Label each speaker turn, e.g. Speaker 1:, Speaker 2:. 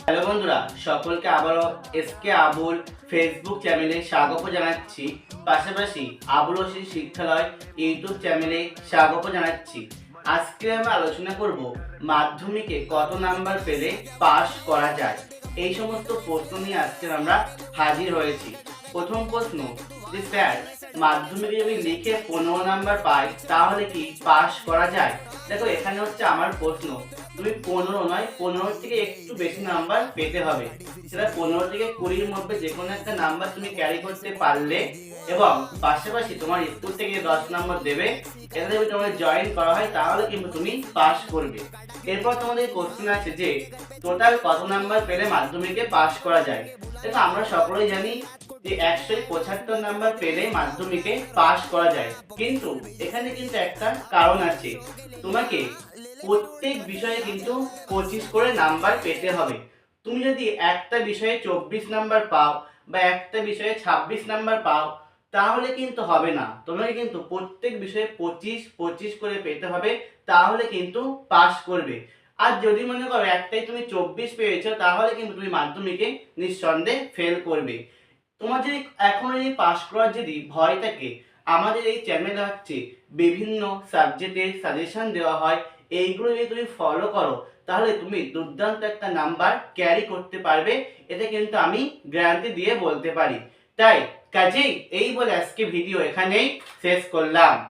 Speaker 1: Hello বন্ধুরা, সকলকে আবারও এসকে আবুল ফেসবুক চ্যানেলে স্বাগত জানাচ্ছি। পাশাপাশি আবুল হোসেন শিক্ষালয় ইউটিউব চ্যানেলে স্বাগত জানাচ্ছি। আজকে আমরা আলোচনা করব মাধ্যমিকে কত নাম্বার পেলে পাস করা যায়। এই সমস্ত প্রশ্ন নিয়ে আজকে আমরা হাজির হয়েছি। প্রথম প্রশ্ন, যে স্যার মাধ্যমিকে যদি লিখে 15 নাম্বার পাই তাহলে কি পাস করা যায়? দেখো, এখানে হচ্ছে আমার প্রশ্ন, তুমি 15 নয়, 15 থেকে একটু বেশি নাম্বার পেতে হবে। সেটা 15 থেকে 20-র মধ্যে যে কোনো একটা নাম্বার তুমি ক্যারি করতে পারলে এবং পাশাপাশি তোমার স্কুল থেকে 10 নাম্বার দেবে, এটা যদি তোমাদের জয়েন করা হয় তাহলে কিন্তু তুমি পাস করবে। এরপর তোমাদের কোশ্চেন আছে যে টোটাল কত নাম্বার পেলে মাধ্যমিকে পাস করা যায়। দেখো, আমরা সকলেই জানি যে 175 নাম্বার পেলে মাধ্যমিকে পাস করা যায়, কিন্তু এখানে কিন্তু একটা কারণ আছে। তোমাকে প্রত্যেক বিষয়ে কিন্তু 25 করে নাম্বার পেতে হবে। তুমি যদি একটা বিষয়ে 24 নাম্বার পাও বা একটা বিষয়ে 26 নাম্বার পাও তাহলে কিন্তু হবে না। তোমাকে কিন্তু প্রত্যেক বিষয়ে 25 করে পেতে হবে, তাহলে কিন্তু পাস করবে। আর যদি মনে করো একটাই তুমি 24 পেয়েছো তাহলে কিন্তু তুমি মাধ্যমিকে নিঃসন্দেহে ফেল করবে। তোমার যদি এখনো যদি পাস করার যদি ভয় থাকে, আমাদের এই চ্যানেলে হচ্ছে বিভিন্ন সাবজেক্টের সাজেশন দেওয়া হয়। এইগুলো যদি তুমি ফলো করো তাহলে তুমি দুর্দান্ত একটা নাম্বার ক্যারি করতে পারবে, এটা কিন্তু আমি গ্যারান্টি দিয়ে বলতে পারি। তাই কাজেই এই বলে আজকে ভিডিও এখানেই শেষ করলাম।